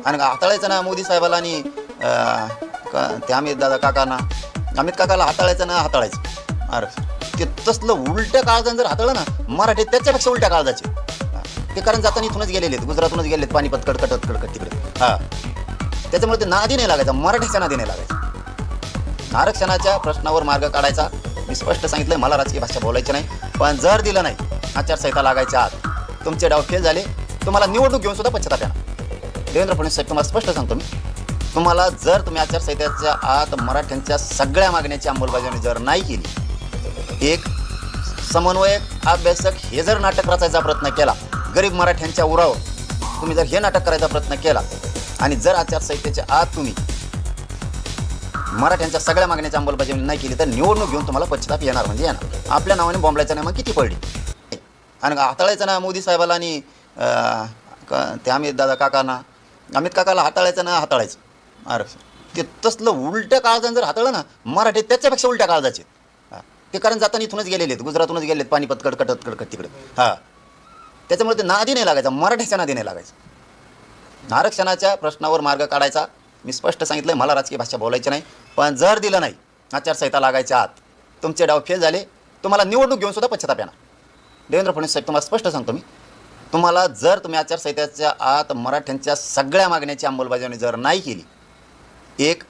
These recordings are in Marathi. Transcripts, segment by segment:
आणि हाताळायचं ना मोदी साहेबाला आणि ते अमित काकाला हाताळायचं ना हाताळायचं आरक्षण. ते तसलं उलट्या काळजानं जर हाताळलं ना मराठी त्याच्यापेक्षा उलट्या काळजाचे ते कारण जाताना इथूनच गेलेले आहेत, गुजरातूनच गेलेत, पानिपत कडकट तिकडे. हां, त्याच्यामुळे ते नादी नाही लागायचा, मराठीच्या नादी नाही लागायचं. आरक्षणाच्या प्रश्नावर मार्ग काढायचा. मी स्पष्ट सांगितलं, मला राजकीय भाषा बोलायची नाही. पण जर दिलं नाही आचारसंहिता लागायच्या आत तुमचे डाव फेल झाले, तुम्हाला निवडणूक घेऊन सुद्धा पश्चाताप येणार. देवेंद्र फडणवीस साहेब, तुम्हाला स्पष्ट सांगतो मी, तुम्हाला जर तुम्ही आचारसंहितेच्या आत मराठ्यांच्या सगळ्या मागण्याची अंमलबजावणी जर नाही केली, एक समन्वयक अभ्यासक हे जर नाटक रचायचा प्रयत्न केला, गरीब मराठ्यांच्या उरावर तुम्ही जर हे नाटक करायचा प्रयत्न केला आणि जर आचारसंहितेच्या आत तुम्ही मराठ्यांच्या सगळ्या मागण्याची अंमलबजावणी नाही केली तर निवडणूक घेऊन तुम्हाला पश्चाताप येणार म्हणजे येणार. आपल्या नावाने बॉम्बलायचं नाही, मग किती पडली. आणि हाताळायचं ना मोदी साहेबाला आणि ते अमित काकाला हाताळायचं ना हाताळायचं आरक्षण. ते तसलं उलट्या काळजानं जर हाताळलं ना मराठी त्याच्यापेक्षा उलट्या काळजाचे ते कारण जाताना इथूनच गेलेले आहेत, गुजरातूनच गेलेत, पानिपत कडकट तिकडे. हां, त्याच्यामुळे ते नादी नाही लागायचा, मराठीच्या नादी नाही लागायचं. आरक्षणाच्या प्रश्नावर मार्ग काढायचा. मी स्पष्ट सांगितलं, मला राजकीय भाषा बोलायची नाही. पण जर दिलं नाही आचारसंहिता लागायच्या आत तुमचे डाव फेल झाले, तुम्हाला निवडणूक घेऊन सुद्धा पश्चाताप येणार. देवेंद्र फडणवीस साहेब, तुम्हाला स्पष्ट सांगतो मी, तुम्हाला जर तुम्ही आचारसंहितेच्या आत मराठ्यांच्या सगळ्या मागण्याची अंमलबजावणी जर नाही केली, एक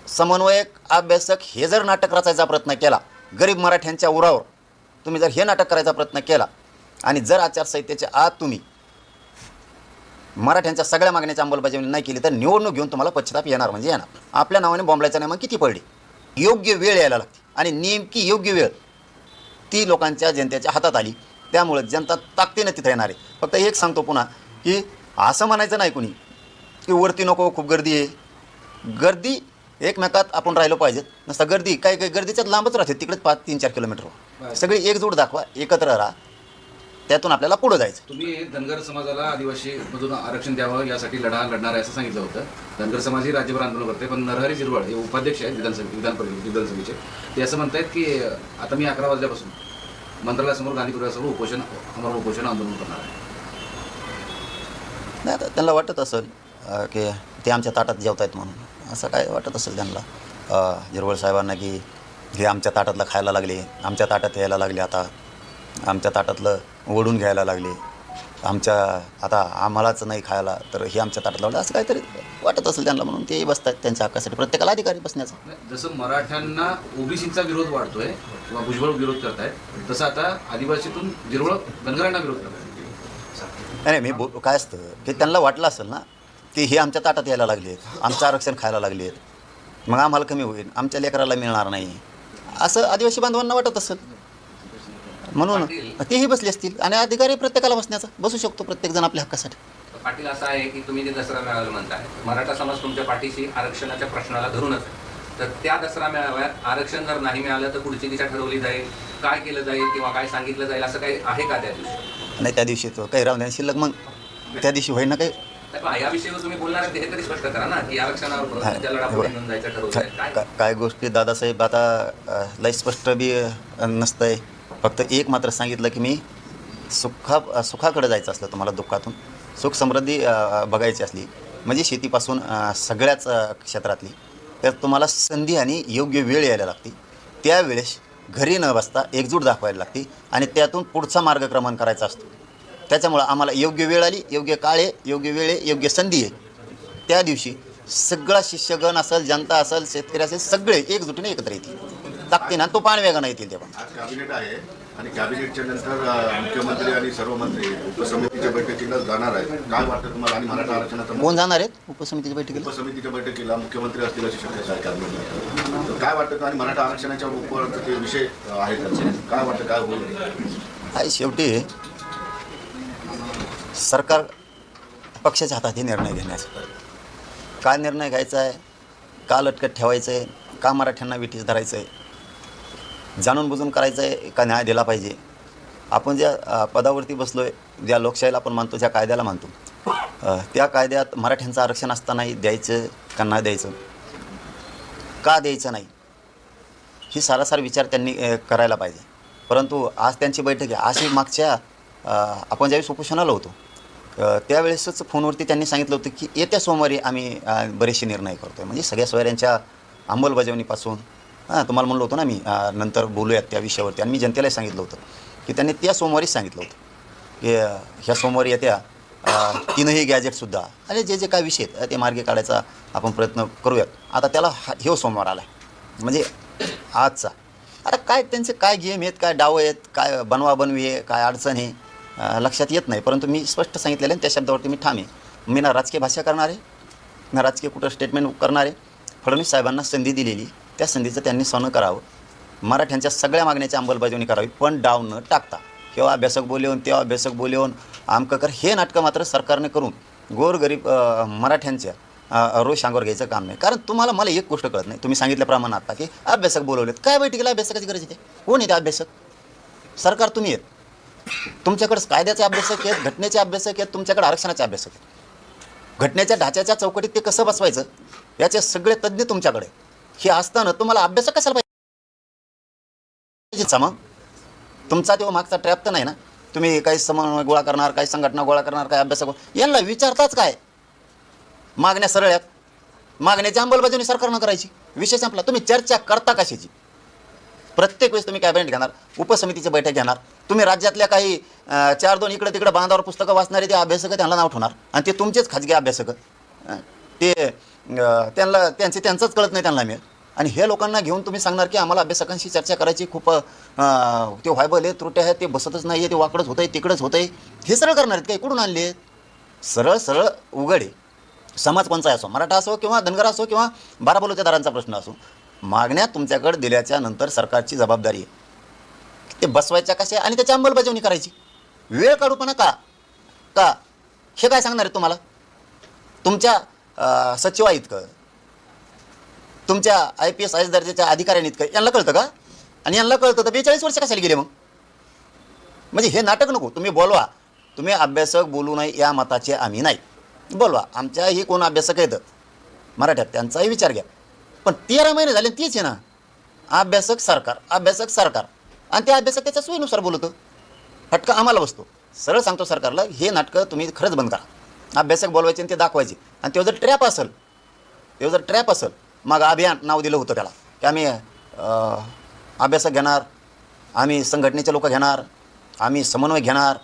समन्वयक अभ्यासक हे जर नाटक रचायचा प्रयत्न केला, गरीब मराठ्यांच्या उरावर तुम्ही जर हे नाटक करायचा प्रयत्न केला आणि जर आचारसंहितेच्या आत तुम्ही मराठ्यांच्या सगळ्या मागण्याची अंमलबजावणी नाही केली तर निवडणूक घेऊन तुम्हाला पश्चाताप येणार म्हणजे येणार. आपल्या नावाने बॉम्बलायचं नाही, मग किती पडली. योग्य वेळ यायला लागते आणि नेमकी योग्य वेळ ती लोकांच्या जनतेच्या हातात आली, त्यामुळे जनता ताकदीनं तिथं येणार आहे. फक्त एक सांगतो पुन्हा की असं म्हणायचं नाही कुणी की वरती नको, खूप गर्दी आहे. गर्दी एकमेकात आपण राहिलो पाहिजेत. नसता गर्दी काही गर्दीच्यात लांबच राहते, तिकडेच 5-3-4 किलोमीटर. सगळी एकजूट दाखवा, एकत्र राहा, त्यातून आपल्याला पुढं जायचं. तुम्ही धनगर समाजाला आदिवासीमधून आरक्षण द्यावं यासाठी लढणार आहे असं सांगितलं होतं. धनगर समाज ही राज्यभर आंदोलन करते, पण नरहरी झिरवळ हे उपाध्यक्ष आहेत विधानसभेचे, ते असं म्हणतात की आता मी 11 वाजल्यापासून मंत्रालयासमोर गांधीपुरासमोर उपोषण आंदोलन करणार आहे. नाही, आता त्यांना वाटत असेल की ते आमच्या ताटात जेवतायत म्हणून, असं काय वाटत असेल त्यांना झिरवळ साहेबांना की हे आमच्या ताटातलं खायला लागले, आमच्या ताटात यायला लागले, आता आमच्या ताटातलं ओढून घ्यायला लागले, आता आम्हालाच नाही खायला तर हे आमच्या ताटात लावलं, असं काहीतरी वाटत असेल त्यांना, म्हणून ते बसतात त्यांच्या हक्कासाठी. प्रत्येकाला अधिकारी बसण्याचा. जसं मराठ्यांना ओबीसीचा विरोध वाढतोय किंवा भुजबळ विरोध करतायत, तसं आता आदिवासीतून झिरवळ धनगरांना विरोध करतायत. नाही, मी काय असतं की त्यांना वाटलं असेल ना की हे आमच्या ताटात यायला लागले आहेत, आमचं आरक्षण खायला लागले आहेत, मग आम्हाला कमी होईल, आमच्या लेकराला मिळणार नाही, असं आदिवासी बांधवांना वाटत असेल, म्हणून तेही बसले असतील. आणि अधिकारी प्रत्येकाला बसू शकतो प्रत्येकजण आपल्या हक्कासाठी. पाटील, असं आहे की तुम्ही जे दसरा मेळाव्याला म्हणताय, मराठा समाज तुमच्या पाठीशी आरक्षणाच्या प्रश्नाला धरूनच आहे, तर त्या दसरा मेळाव्यात आरक्षण जर नाही मिळालं तर पुढची दिशा ठरवली जाईल, काय केलं जाईल किंवा काय सांगितलं जाईल, असं काही आहे का त्या दिवशी? नाही, त्या दिवशी तो काही राहून द्या शिल्लक, मग त्या दिवशी होईल ना काही. या विषयावर तुम्ही बोलणार हे तरी स्पष्ट करा ना की आरक्षणावर जायचं ठरवलं. काय गोष्टी दादासाहेब आता लय स्पष्ट बी नसतंय. फक्त एक मात्र सांगितलं की मी सुखाकडे जायचं असलं, तुम्हाला दुःखातून सुख समृद्धी बघायची असली म्हणजे शेतीपासून सगळ्याच क्षेत्रातली, तर तुम्हाला संधी आणि योग्य वेळ यायला लागते. त्यावेळेस घरी न बसता एकजूट दाखवायला लागते आणि त्यातून पुढचा मार्गक्रमण करायचा असतो. त्याच्यामुळं आम्हाला योग्य वेळ आली, योग्य काळ आहे, योग्य वेळ आहे, योग्य संधी आहे. त्या दिवशी सगळा शिष्यगण असेल, जनता असेल, शेतकरी असेल, सगळे एकजुटीने एकत्र येतील, ताकदीनं तो पाण वेगानं येतील. ते पण आज कॅबिनेट आहे आणि कॅबिनेटच्या नंतर मुख्यमंत्री आणि सर्व मंत्री उपसमितीच्या बैठकीला जाणार आहेत. काय वाटतं तुम्हाला? आणि मराठा आरक्षणाचा कोण जाणार आहेत उपसमितीच्या बैठकीला? उपसमितीच्या बैठकीला मुख्यमंत्री असतील अशी शक्यता आहे कॅबिनेट. तर काय वाटतं? आणि मराठा आरक्षणाच्या उपर ते विषय आहेत, काय वाटतं काय होईल? आहे शेवटी सरकार पक्षाच्या हातात हे निर्णय घेण्याचं. काय निर्णय घ्यायचा आहे, का लटकत ठेवायचं आहे, का मराठ्यांना विठीस धरायचं आहे, जाणून बुजून करायचं आहे का न्याय दिला पाहिजे. आपण ज्या पदावरती बसलो आहे, ज्या लोकशाहीला आपण मानतो, ज्या कायद्याला मानतो, त्या कायद्यात मराठ्यांचं आरक्षण असतानाही द्यायचं का नाही द्यायचं, का द्यायचं नाही, ही सारासार विचार त्यांनी करायला पाहिजे. परंतु आज त्यांची बैठक आहे. अशी मागच्या आपण ज्यावेळेस उपोषणाला होतो त्यावेळेसच फोनवरती त्यांनी सांगितलं होतं की येत्या सोमवारी आम्ही बरेचसे निर्णय करतो आहे. म्हणजे सगळ्या सोयऱ्यांच्या अंमलबजावणीपासून तुम्हाला म्हणलं होतं ना मी नंतर बोलूयात त्या विषयावरती. आणि मी जनतेलाही सांगितलं होतं की त्यांनी त्या सोमवारीच सांगितलं होतं की ह्या सोमवारी येत्या 3ही गॅजेटसुद्धा आणि जे जे काय विषय आहेत ते मार्गी काढायचा आपण प्रयत्न करूयात. आता त्याला हे सोमवार आला आहे म्हणजे आजचा. आता काय त्यांचे काय गेम आहेत, काय डाव आहेत, काय बनवाबनवी आहे, काय अडचण आहे लक्षात येत नाही. परंतु मी स्पष्ट सांगितलेलं आहे त्या शब्दावरती मी ठाम आहे. मी ना राजकीय भाषा करणार आहे ना राजकीय कुठं स्टेटमेंट करणार आहे. फडणवीस साहेबांना संधी दिलेली त्या संधीचं त्यांनी सोनं करावं. मराठ्यांच्या सगळ्या मागण्याची अंमलबजावणी करावी पण डाव न टाकता. किंवा अभ्यासक बोलवून तेव्हा अभ्यासक बोलवून आमकं कर हे नाटकं मात्र सरकारने करून गोरगरीब मराठ्यांच्या रोष अंगावर घ्यायचं काम नाही. कारण तुम्हाला मला एक गोष्ट कळत नाही. तुम्ही सांगितल्याप्रमाणे आता की अभ्यासक बोलवलेत. काय बैठकीला अभ्यासकाची गरज येते? कोण येते अभ्यासक? सरकार तुम्ही आहेत. तुमच्याकडे कायद्याचे अभ्यासक आहेत, घटनेचे अभ्यासक आहेत, तुमच्याकडे आरक्षणाचे अभ्यासक आहेत. घटनेच्या ढाच्याच्या चौकटीत ते कसं बसवायचं याचे सगळे तज्ज्ञ तुमच्याकडे. हे असताना तुम्हाला अभ्यासक कशाला पाहिजे? मग तुमचा तेव्हा मागचा ट्रॅप तर नाही ना. तुम्ही काही समन्वय गोळा करणार, काही संघटना गोळा करणार, काही अभ्यासक यांना विचारताच काय? मागण्या सरळ आहेत. मागण्याची अंमलबजावणी सरकारनं करायची. विषय संपला. तुम्ही चर्चा करता कशाची? प्रत्येक वेळेस तुम्ही कॅबिनेट घेणार, उपसमितीची बैठक घेणार. तुम्ही राज्यातल्या काही 4-2 इकडे तिकडे बांधावर पुस्तकं वाचणारे ते अभ्यासक त्यांना नाव ठेवणार आणि ते तुमचेच खाजगी अभ्यासक. ते त्यांना त्यांचंच कळत नाही त्यांना मिळेल. आणि हे लोकांना घेऊन तुम्ही सांगणार की आम्हाला अभ्यासकांशी चर्चा करायची खूप ते व्हायबल आहे, त्रुटी आहे, ते बसतच नाही आहे, ते वाकडंच होतं आहे, तिकडंच होतं आहे. हे सरळ करणार आहेत काही कुठून आणले? सरळ सरळ उघड आहे. समाज कोणचा असो, मराठा असो किंवा धनगर असो किंवा बाराबलुतेदारांचा प्रश्न असो, मागण्या तुमच्याकडे दिल्याच्या नंतर सरकारची जबाबदारी आहे ते बसवायच्या कशा आणि त्याची अंमलबजावणी करायची. वेळ काढूपणा का का हे काय सांगणार आहे तुम्हाला? तुमच्या सचिवा इतकं, तुमच्या IPS IAS दर्जाच्या अधिकाऱ्यांनी इतकं यांना कळतं का? आणि यांना कळतं तर 42 वर्ष कशाला गेले मग? म्हणजे हे नाटक नको. तुम्ही बोलवा. तुम्ही अभ्यासक बोलू नये या मताचे आम्ही नाही. बोलवा. आमच्याही कोण अभ्यासक आहेत मराठ्यात त्यांचाही विचार घ्या. पण 13 महिने झाले तीच आहे ना. अभ्यासक सरकार, अभ्यासक सरकार आणि ते अभ्यासक त्याच्या सोयीनुसार बोलतो. फटका आम्हाला बसतो. सरळ सांगतो सरकारला हे नाटकं तुम्ही खरंच बंद करा. अभ्यासक बोलवायचे आणि ते दाखवायचे. आणि ते जर ट्रॅप असेल मग अभियान नाव दिलं होतं त्याला की आम्ही अभ्यासक घेणार, आम्ही संघटनेचे लोक घेणार, आम्ही समन्वय घेणार,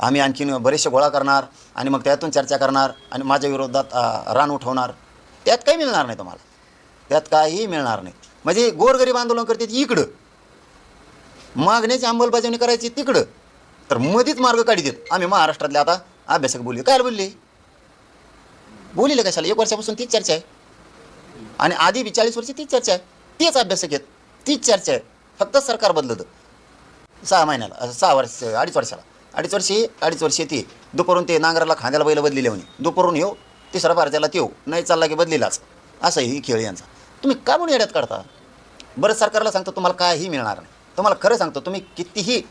आम्ही आणखीन बरेचसे गोळा करणार आणि मग त्यातून चर्चा करणार आणि माझ्या विरोधात रान उठवणार. त्यात काही मिळणार नाही तुम्हाला. त्यात काही मिळणार नाही. म्हणजे गोरगरीब आंदोलन करते इकडं, मागण्याची अंमलबजावणी करायची तिकडं, तर मधीच मार्ग काढी देत. आम्ही महाराष्ट्रातले आता अभ्यासक बोलले. काय बोलले कशाला? 1 वर्षापासून तीच चर्चा आहे आणि आधी 40 वर्षी तीच चर्चा आहे. तेच अभ्यासक आहेत, तीच चर्चा आहे. फक्त सरकार बदलतं 6 महिन्याला, 6 वर्ष, 2.5 वर्षाला. 2.5 वर्षी ती दुपारून ते नांगराला खांद्याला बैल बदलिले म्हणे. दुपारून येऊ तिसरा भारताला ते येऊ नाही चालला की बदलिलाच. असं ही खेळ यांचा. तुम्ही का म्हणून येड्यात काढता? बरं सरकारला सांगतो तुम्हाला काहीही मिळणार नाही. तुम्हाला खरं सांगतो तुम्ही कितीही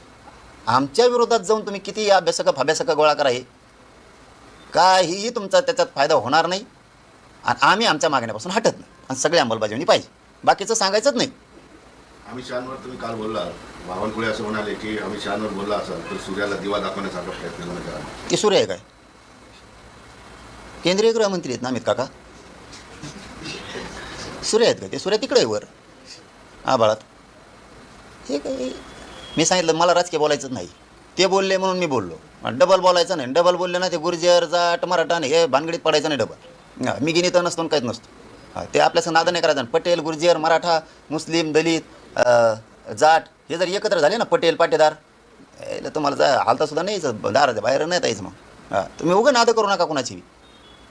आमच्या विरोधात जाऊन तुम्ही कितीही अभ्यासक गोळा करा, हे काहीही तुमचा त्याच्यात फायदा होणार नाही. आणि आम्ही आमच्या मागण्यापासून हटत नाही आणि सगळी अंमलबजावणी पाहिजे. बाकीचं सांगायचंच नाही. अमित शहांवर तुम्ही काल बोलला, बावनकुळे असं म्हणाले की अमित शहांवर बोलला असाल तर सूर्याला दिवा दाखवण्याचा प्रयत्न करा. ते सूर्य आहे काय? केंद्रीय गृहमंत्री आहेत ना अमित काका? सूर्य आहेत का? ते सूर्य तिकडे आहे वर आभाळात. हे काय मी सांगितलं मला राजकीय बोलायचंच नाही. ते बोलले म्हणून मी बोललो. डबल बोलायचं नाही. डबल बोलले ना ते गुर्जर जाट मराठा हे भानगडीत पडायचं नाही. डबल मी गिनीत नसतो काहीच नसतो. ते आपल्यासंग नाद नाही करायचं. पटेल गुर्जर मराठा मुस्लिम दलित जाट हे जर एकत्र झाले ना, पटेल पाटेदार, यायला तुम्हाला हालतासुद्धा नाही यायचं, दाराच्या बाहेर नाही यायचं. मग तुम्ही उगं नाद करू नका कोणाची.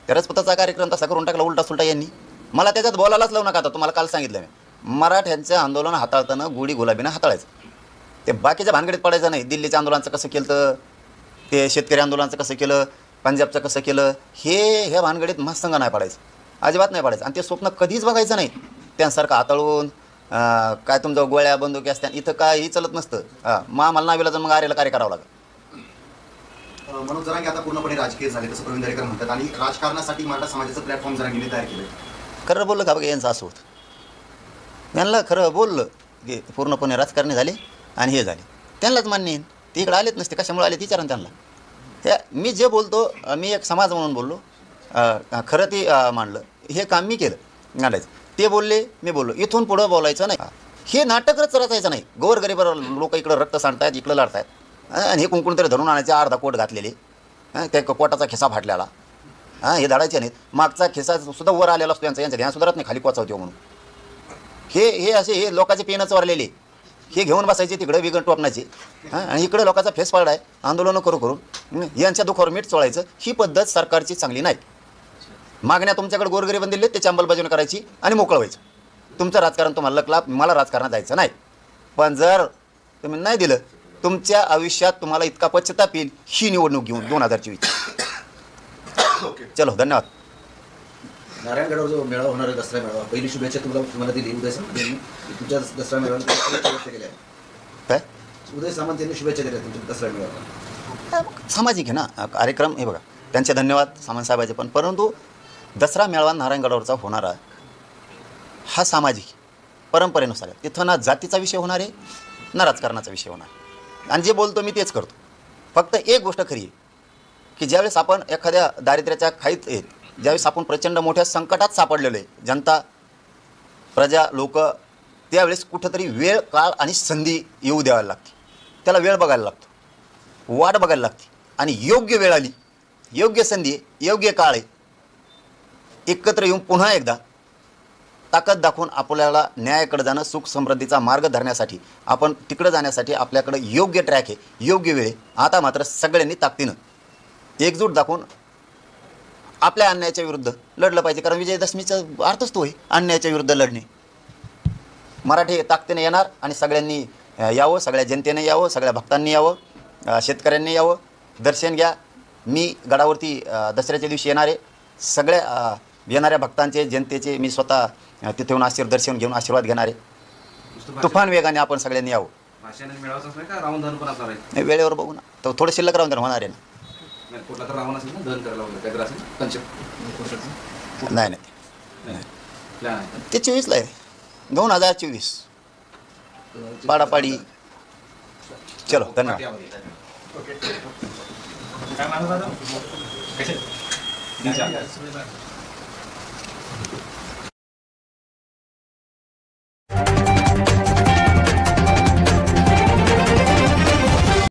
त्या रजपुताचा कार्यक्रम तसा करून टाकला उलटा सुलटा यांनी. मला त्याच्यात बोलायलाच लावू नका. आता तुम्हाला काल सांगितलं मी, मराठ्यांचं आंदोलन हाताळताना गोडी गुलाबीनं हाताळायचं. ते बाकीच्या भानगडीत पडायचं नाही. दिल्लीच्या आंदोलनाचं कसं केलं, ते शेतकरी आंदोलनाचं कसं केलं, पंजाबचं कसं केलं, ह्या भानगडीत मस्तंग नाही पडायचं, अजिबात नाही पडायचं. आणि ते स्वप्न कधीच बघायचं नाही. त्यांसारखं हाताळून काय तुमचं गोळ्या बंदुकी असत्या इथं काही चलत नसतं. आम्हाला नावीला जर मग आरेला कार्य करावं लागतं. मनोज जरांगे आता पूर्णपणे राजकीय झाले तसं प्रवीण दरेकर म्हणतात आणि राजकारणासाठी मराठा समाजाचं प्लॅटफॉर्म जरांगेने तयार केलं. खरं बोललं का बघा यांचं असं होतं. यांना खरं बोललं की पूर्णपणे राजकारणी झाले आणि हे झाले. त्यांनाच मान्य आहे. ते इकडे आलेच नसते. कशामुळे आले विचारा त्यांना. त्या मी जे बोलतो मी एक समाज म्हणून बोललो, खरं ते मांडलं, हे काम मी केलं मांडायचं. ते बोलले, मी बोललो. इथून पुढं बोलायचं नाही. हे नाटकच रचायचं नाही. गोरगरीब लोक इकडं रक्त सांडतायत, इकडं लढतायत, आणि हे कुंकुण तरी धरून आणायचे, अर्धा कोट घातलेले, त्या पोटाचा खिसा फाटलेला, हे धाडायचे नाहीत. मागचा खिसा सुद्धा वर आलेला असतो यांचा ध्यान सुधारत नाही खाली पोचावतो म्हणून. हे असे हे लोकांचे पेनं चोरलेले, हे घेऊन बसायचे तिकडे विगण टोपणाचे, आणि इकडे लोकांचा फेस पाडा आहे, आंदोलनं करून यांच्या दुखावर मीठ चोळायचं. ही पद्धत सरकारची चांगली नाही. मागण्या तुमच्याकडे गोरगरीबांनी दिले, त्याची अंमलबजावणी करायची आणि मोकळं व्हायचं. तुमचं राजकारण तुम्हाला लकला, मला राजकारणात जायचं नाही. पण जर तुम्ही नाही दिलं, तुमच्या आयुष्यात तुम्हाला इतका पश्चाताप येईल. ही निवडणूक घेऊन 2024. चलो, धन्यवाद. नारायणगडावर जो मेळावा होणार आहे, दसरा मेळावा, पहिली शुभेच्छा तुम्हाला दिली उदय सामंत यांनी. तुमच्या दसरा मेळाव्याला शुभेच्छा केल्या. काय उदय सामंत यांनी शुभेच्छा दिल्या तुमच्या दसरा मेळाव्याला. सामाजिक आहे ना कार्यक्रम. हे बघा, त्यांचे धन्यवाद सामंत साहेबाचे पण. परंतु दसरा मेळावा नारायणगडावरचा होणारा हा सामाजिक परंपरेनुसार आहे. तिथं ना जातीचा विषय होणार आहे, ना राजकारणाचा विषय होणार आहे. आणि जे बोलतो मी तेच करतो. फक्त एक गोष्ट खरी आहे की ज्यावेळेस आपण एखाद्या दारिद्र्याच्या खाईत येत, ज्यावेळेस आपण प्रचंड मोठ्या संकटात सापडलेलो आहे, जनता, प्रजा, लोक, त्यावेळेस कुठंतरी वेळ, काळ आणि संधी येऊ द्यायला लागते. त्याला वेळ बघायला लागतो, वाट बघायला लागते, आणि योग्य वेळ आली, योग्य संधी आहे, योग्य काळ आहे, एकत्र येऊन पुन्हा एकदा ताकद दाखवून आपल्याला न्यायाकडे जाणं, सुख समृद्धीचा मार्ग धरण्यासाठी, आपण तिकडं जाण्यासाठी आपल्याकडे योग्य ट्रॅक आहे, योग्य वेळ आहे. आता मात्र सगळ्यांनी ताकदीनं एकजूट दाखवून आपल्या अन्यायाच्या विरुद्ध लढलं पाहिजे. कारण विजयदशमीचा अर्थच तो आहे, अन्यायाच्या विरुद्ध लढणे. मराठी ताकदीने येणार आणि सगळ्यांनी यावं, सगळ्या जनतेने यावं, सगळ्या भक्तांनी यावं, शेतकऱ्यांनी यावं. दर्शन घ्या. मी गडावरती दसऱ्याच्या दिवशी येणार आहे. सगळ्या येणाऱ्या भक्तांचे, जनतेचे मी स्वतः तिथे येऊन दर्शन घेऊन आशीर्वाद घेणार आहे. तुफान वेगाने आपण सगळ्यांनी यावं. भाषणाने मिळावंच असणार का रावण दहन पण असणार आहे? नाही, वेळेवर बघू ना. तर थोडं शिल्लक राहून होणार आहे ना. नाही, कुठला तर रावण असेल ना, दहन करायला वगैरे काहीतरी असेल ना, कन्सेप्ट. नाही, प्लॅन आहे. ते 24ला आहे, 2024 पाडापाडी. चलो, धन्यवाद. काय